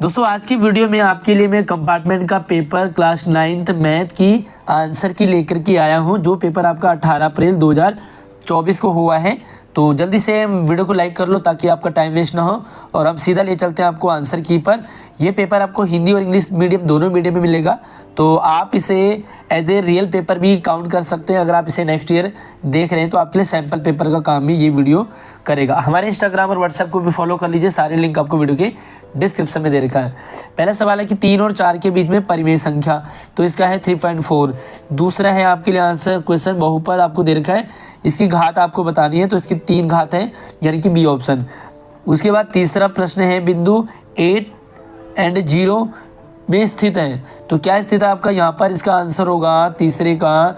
दोस्तों आज की वीडियो में आपके लिए मैं कंपार्टमेंट का पेपर क्लास 9th मैथ की आंसर की लेकर के आया हूं, जो पेपर आपका 18 अप्रैल 2024 को हुआ है। तो जल्दी से वीडियो को लाइक कर लो ताकि आपका टाइम वेस्ट ना हो और हम सीधा ले चलते हैं आपको आंसर की पर। यह पेपर आपको हिंदी और इंग्लिश मीडियम दोनों मीडियम में मिलेगा, तो आप इसे एज ए रियल पेपर भी काउंट कर सकते हैं। अगर आप इसे नेक्स्ट ईयर देख रहे हैं तो आपके लिए सैम्पल पेपर का काम भी ये वीडियो करेगा। हमारे इंस्टाग्राम और व्हाट्सएप को भी फॉलो कर लीजिए, सारे लिंक आपको वीडियो के डिस्क्रिप्शन में दे रखा है। पहला सवाल है कि 3 और 4 के बीच में परिमेय संख्या, तो इसका है 3.4। दूसरा है आपके लिए आंसर क्वेश्चन बहुपद आपको दे रखा है, इसकी घात आपको बतानी है, तो इसकी 3 घात है यानी कि बी ऑप्शन। उसके बाद तीसरा प्रश्न है बिंदु 8 और 0 में स्थित है, तो क्या स्थित है आपका यहाँ पर, इसका आंसर होगा तीसरे का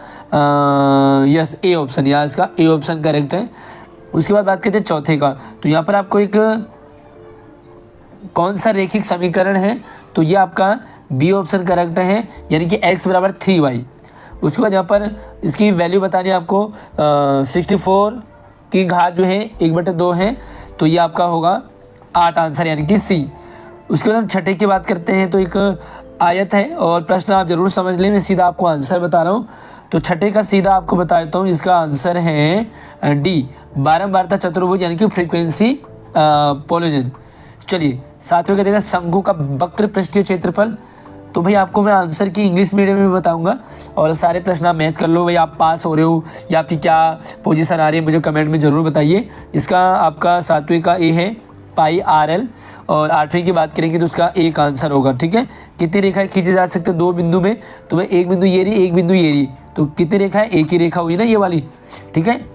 यस ए ऑप्शन, यहाँ इसका ए ऑप्शन करेक्ट है। उसके बाद बात करते हैं चौथे का, तो यहाँ पर आपको एक कौन सा रेखिक समीकरण है, तो ये आपका बी ऑप्शन करेक्ट है यानी कि x बराबर 3y। उसके बाद यहाँ पर इसकी वैल्यू बतानी है आपको 64 की घात जो है 1/2 है, तो ये आपका होगा 8 आंसर यानी कि सी। उसके बाद हम छठे की बात करते हैं, तो एक आयत है और प्रश्न आप जरूर समझ लें, मैं सीधा आपको आंसर बता रहा हूँ। तो छठे का सीधा आपको बता देता हूँ, इसका आंसर है डी, बारंबारता चतुर्भुज यानी कि फ्रीक्वेंसी पॉलिजन। चलिए सातवें का देखा शंकु का वक्र पृष्ठीय क्षेत्रफल, तो भाई आपको मैं आंसर की इंग्लिश मीडियम में बताऊंगा और सारे प्रश्न आप मैच कर लो। भाई आप पास हो रहे हो या आपकी क्या पोजीशन आ रही है मुझे कमेंट में ज़रूर बताइए। इसका आपका सातवें का ए है पाई RL और आठवीं की बात करेंगे तो उसका एक आंसर होगा। ठीक है, कितनी रेखाएं खींची जा सकते हैं 2 बिंदु में, तो भाई एक बिंदु ये रही, एक बिंदु ये रही, तो कितनी रेखा है, एक ही रेखा हुई ना ये वाली। ठीक है,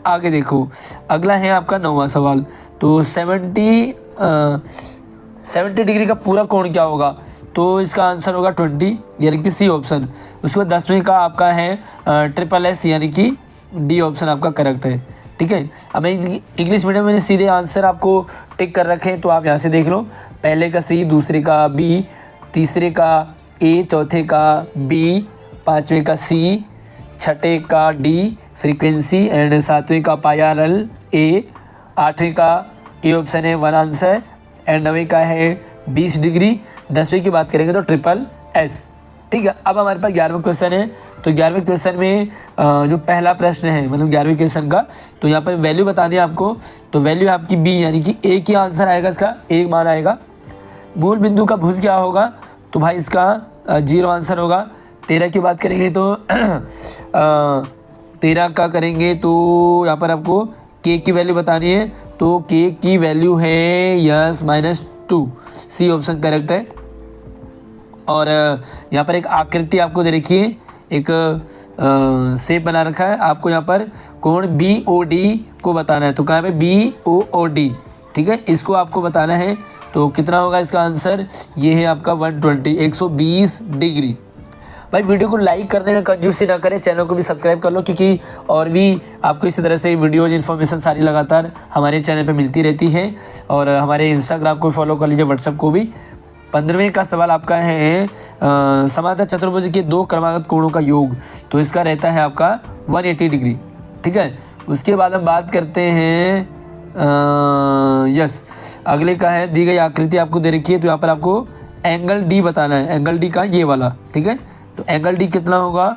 आगे देखो अगला है आपका 9वां सवाल, तो 70 डिग्री का पूरा कोण क्या होगा, तो इसका आंसर होगा 20 यानी कि सी ऑप्शन। उसके बाद 10वें का आपका है SSS यानी कि डी ऑप्शन आपका करेक्ट है। ठीक है, अब मैं इंग्लिश मीडियम में सीधे आंसर आपको टिक कर रखे हैं, तो आप यहाँ से देख लो, पहले का सी, दूसरे का बी, तीसरे का ए, चौथे का बी, पाँचवें का सी, छठे का डी फ्रीक्वेंसी एंड सातवें का पाई RL ए, आठवें का ए ऑप्शन है 1 आंसर एंड 9वें का है 20 डिग्री। 10वें की बात करेंगे तो SSS। ठीक है, अब हमारे पास 11वां क्वेश्चन है, तो 11वें क्वेश्चन में जो पहला प्रश्न है मतलब 11वें क्वेश्चन का, तो यहाँ पर वैल्यू बतानी है आपको, तो वैल्यू है आपकी बी यानी कि एक ही आंसर आएगा, इसका एक मान आएगा। मूल बिंदु का भुज क्या होगा, तो भाई इसका 0 आंसर होगा। 13 की बात करेंगे तो 13 का करेंगे तो यहाँ पर आपको के की वैल्यू बतानी है, तो के की वैल्यू है यस -2, सी ऑप्शन करेक्ट है। और यहाँ पर एक आकृति आपको दे रखी है, एक शेप बना रखा है, आपको यहाँ पर कोण BOD को बताना है, तो कहाँ पे BOD। ठीक है, इसको आपको बताना है, तो कितना होगा इसका आंसर, ये है आपका 120 डिग्री। भाई वीडियो को लाइक करने में कंजूसी ना करें, चैनल को भी सब्सक्राइब कर लो, क्योंकि और भी आपको इसी तरह से वीडियोज इन्फॉर्मेशन सारी लगातार हमारे चैनल पे मिलती रहती है। और हमारे इंस्टाग्राम को फॉलो कर लीजिए, व्हाट्सएप को भी। 15वें का सवाल आपका है समांतर चतुर्भुज के 2 क्रमागत कोणों का योग, तो इसका रहता है आपका 180 डिग्री। ठीक है, उसके बाद हम बात करते हैं यस अगले का है, दी गई आकृति आपको दे रखी है, तो यहाँ पर आपको एंगल डी बताना है, एंगल डी का ये वाला। ठीक है, तो एंगल डी कितना होगा,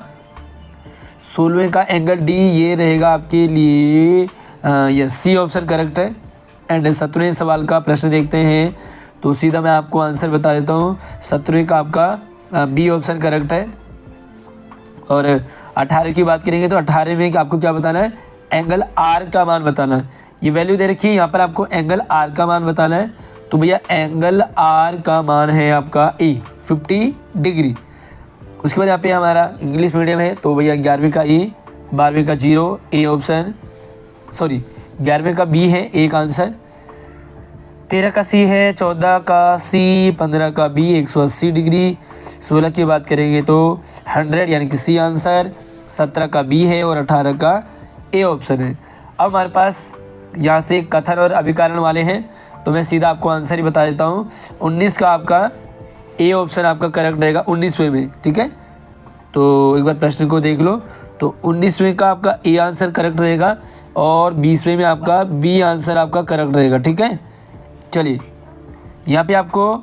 16वें का एंगल डी ये रहेगा आपके लिए यस सी ऑप्शन करेक्ट है। एंड 17वें सवाल का प्रश्न देखते हैं, तो सीधा मैं आपको आंसर बता देता हूँ, 17वें का आपका बी ऑप्शन करेक्ट है। और 18 की बात करेंगे तो 18 में आपको क्या बताना है, एंगल आर का मान बताना है। ये वैल्यू दे रखी है, यहाँ पर आपको एंगल आर का मान बताना है, तो भैया एंगल आर का मान है आपका ए 50 डिग्री। उसके बाद यहाँ पे हमारा इंग्लिश मीडियम है, तो भैया 11वें का ए, 12वें का 0 ए ऑप्शन, सॉरी 11वें का बी है एक आंसर, 13 का सी है, 14 का सी, 15 का बी 180 डिग्री, 16 की बात करेंगे तो 100 यानी कि सी आंसर, 17 का बी है और 18 का ए ऑप्शन है। अब हमारे पास यहाँ से कथन और अभिकरण वाले हैं, तो मैं सीधा आपको आंसर ही बता देता हूँ। 19 का आपका ए ऑप्शन आपका करेक्ट रहेगा 19वें में। ठीक है, तो एक बार प्रश्न को देख लो, तो 19वें का आपका ए आंसर करेक्ट रहेगा और 20वें में आपका बी आंसर आपका करेक्ट रहेगा। ठीक है, चलिए यहाँ पे आपको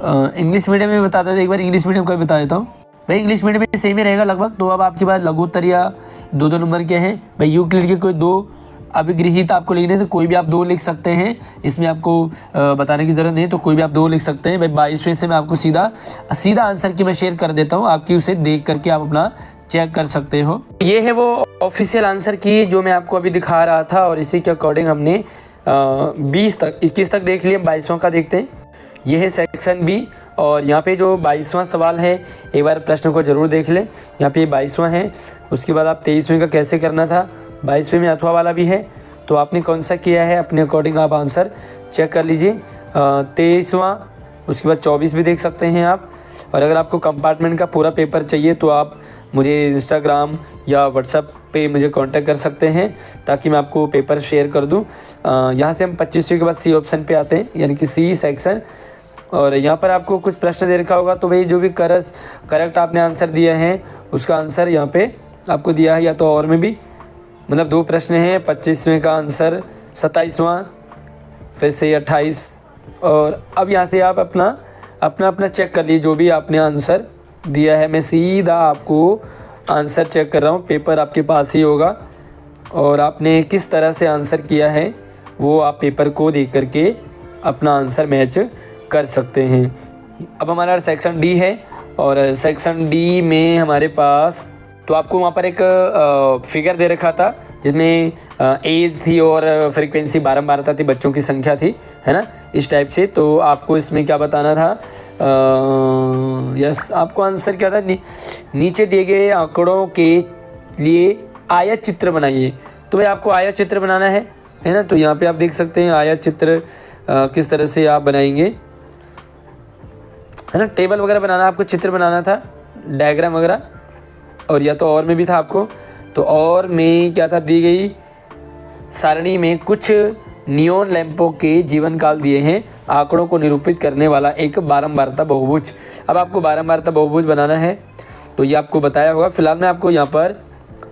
इंग्लिश मीडियम में बता दो, एक बार इंग्लिश मीडियम का भी बता देता हूँ भाई। इंग्लिश मीडियम में सेम ही रहेगा लगभग। तो अब आपके पास लघुत्तर या 2-2 नंबर के हैं भाई। यूक्लिड के कोई 2 अभिगृहित आपको लिखने, तो कोई भी आप 2 लिख सकते हैं, इसमें आपको बताने की ज़रूरत नहीं, तो कोई भी आप 2 लिख सकते हैं भाई। 22वें से मैं आपको सीधा आंसर की मैं शेयर कर देता हूँ, आपकी उसे देख करके आप अपना चेक कर सकते हो। ये है वो ऑफिशियल आंसर की जो मैं आपको अभी दिखा रहा था, और इसी के अकॉर्डिंग हमने 21 तक देख लिया। 22वां का देखते हैं। ये है सेक्शन बी, और यहाँ पे जो 22वां सवाल है, एक बार प्रश्न को ज़रूर देख लें। यहाँ पे 22वां है, उसके बाद आप 23वें का कैसे करना था, 22वें में अथवा वाला भी है, तो आपने कौन सा किया है अपने अकॉर्डिंग आप आंसर चेक कर लीजिए। 23वां, उसके बाद 24 भी देख सकते हैं आप। और अगर आपको कंपार्टमेंट का पूरा पेपर चाहिए तो आप मुझे इंस्टाग्राम या व्हाट्सएप पे मुझे कांटेक्ट कर सकते हैं, ताकि मैं आपको पेपर शेयर कर दूं। यहाँ से हम 25वें के बाद सी ऑप्शन पे आते हैं, यानी कि सी सेक्शन। और यहाँ पर आपको कुछ प्रश्न दे रखा होगा, तो भाई जो भी करेक्ट आपने आंसर दिया है उसका आंसर यहाँ पे आपको दिया है, या तो और में भी मतलब 2 प्रश्न हैं। 25वें का आंसर 27वां, फिर से 28। और अब यहाँ से आप अपना चेक कर लीजिए जो भी आपने आंसर दिया है। मैं सीधा आपको आंसर चेक कर रहा हूँ, पेपर आपके पास ही होगा, और आपने किस तरह से आंसर किया है वो आप पेपर को देख करके अपना आंसर मैच कर सकते हैं। अब हमारा सेक्शन डी है, और सेक्शन डी में हमारे पास तो आपको वहाँ पर एक फिगर दे रखा था जिसमें एज थी और फ्रीक्वेंसी बारंबारता थी, बच्चों की संख्या थी, है ना, इस टाइप से। तो आपको इसमें क्या बताना था, यस आपको आंसर क्या था, नीचे दिए गए आंकड़ों के लिए आयत चित्र बनाइए। तो भाई आपको आयत चित्र बनाना है ना। तो यहाँ पे आप देख सकते हैं आयत चित्र किस तरह से आप बनाएंगे, है ना। टेबल वगैरह बनाना, आपको चित्र बनाना था, डायग्राम वगैरह। और या तो और में भी था आपको, तो और में क्या था, दी गई सारणी में कुछ नियॉन लैंपों के जीवन काल दिए हैं, आंकड़ों को निरूपित करने वाला एक बारंबारता बहुभुज। अब आपको बारंबारता बहुभुज बनाना है, तो ये आपको बताया होगा। फिलहाल मैं आपको यहाँ पर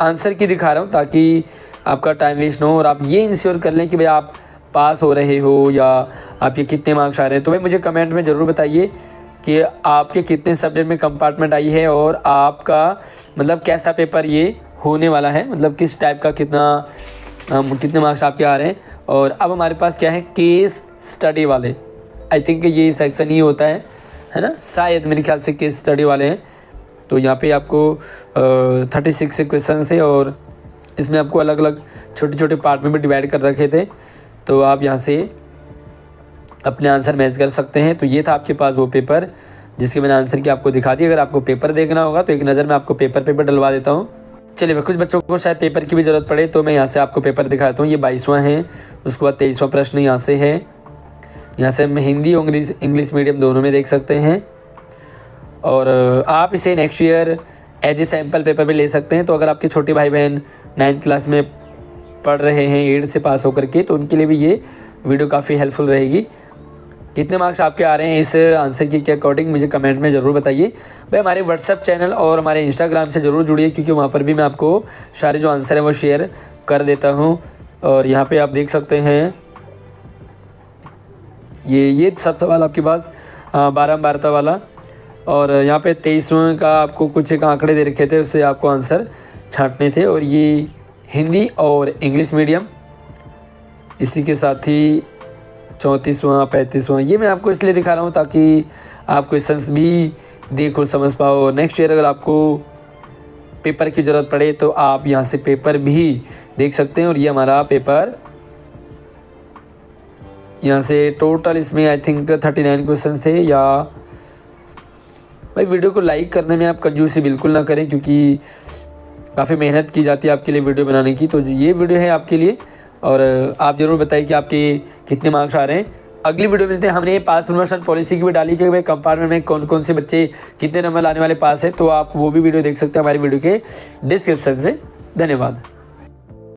आंसर की दिखा रहा हूँ ताकि आपका टाइम वेस्ट ना हो, और आप ये इंश्योर कर लें कि भाई आप पास हो रहे हो या आपके कितने मार्क्स आ रहे हैं। तो भाई मुझे कमेंट में ज़रूर बताइए कि आपके कितने सब्जेक्ट में कंपार्टमेंट आई है, और आपका मतलब कैसा पेपर ये होने वाला है, मतलब किस टाइप का कितने मार्क्स आपके आ रहे हैं। और अब हमारे पास क्या है, केस स्टडी वाले। आई थिंक ये सेक्शन ही होता है ना, शायद मेरे ख्याल से केस स्टडी वाले हैं। तो यहाँ पे आपको 36 क्वेश्चन थे, और इसमें आपको अलग अलग छोटे छोटे पार्ट में भी डिवाइड कर रखे थे, तो आप यहाँ से अपने आंसर मैच कर सकते हैं। तो ये था आपके पास वो पेपर जिसके मैंने आंसर की आपको दिखा दी। अगर आपको पेपर देखना होगा तो एक नज़र में आपको पेपर डलवा देता हूँ। चलिए, कुछ बच्चों को शायद पेपर की भी ज़रूरत पड़े, तो मैं यहाँ से आपको पेपर दिखाता हूँ। ये 22वां है, उसके बाद 23वां प्रश्न यहाँ से है। यहाँ से हम हिंदी और इंग्लिश मीडियम दोनों में देख सकते हैं, और आप इसे next year as a sample paper भी ले सकते हैं। तो अगर आपके छोटे भाई बहन 9th क्लास में पढ़ रहे हैं 8 से पास होकर के, तो उनके लिए भी ये वीडियो काफ़ी हेल्पफुल रहेगी। कितने मार्क्स आपके आ रहे हैं इस आंसर के अकॉर्डिंग मुझे कमेंट में ज़रूर बताइए। भाई हमारे व्हाट्सएप चैनल और हमारे इंस्टाग्राम से ज़रूर जुड़िए, क्योंकि वहाँ पर भी मैं आपको सारे जो आंसर है वो शेयर कर देता हूँ। और यहाँ पे आप देख सकते हैं ये 7 सवाल आपके पास बारंबारता वाला, और यहाँ पे 23वें का आपको कुछ एक आंकड़े दे रखे थे, उससे आपको आंसर छांटने थे। और ये हिंदी और इंग्लिश मीडियम, इसी के साथ ही 34वां 35वां, ये मैं आपको इसलिए दिखा रहा हूँ ताकि आप क्वेश्चंस भी देखो समझ पाओ। नेक्स्ट ईयर अगर आपको पेपर की ज़रूरत पड़े तो आप यहाँ से पेपर भी देख सकते हैं। और ये हमारा पेपर यहाँ से टोटल इसमें आई थिंक 39 क्वेश्चन थे। या भाई वीडियो को लाइक करने में आप कंजूसी बिल्कुल ना करें, क्योंकि काफ़ी मेहनत की जाती है आपके लिए वीडियो बनाने की। तो ये वीडियो है आपके लिए, और आप ज़रूर बताइए कि आपके कितने मार्क्स आ रहे हैं। अगली वीडियो मिलते हैं। हमने पास प्रमोशन पॉलिसी की भी डाली कि भाई कंपार्टमेंट में कौन कौन से बच्चे कितने नंबर लाने वाले पास है, तो आप वो भी वीडियो देख सकते हैं हमारी वीडियो के डिस्क्रिप्शन से। धन्यवाद।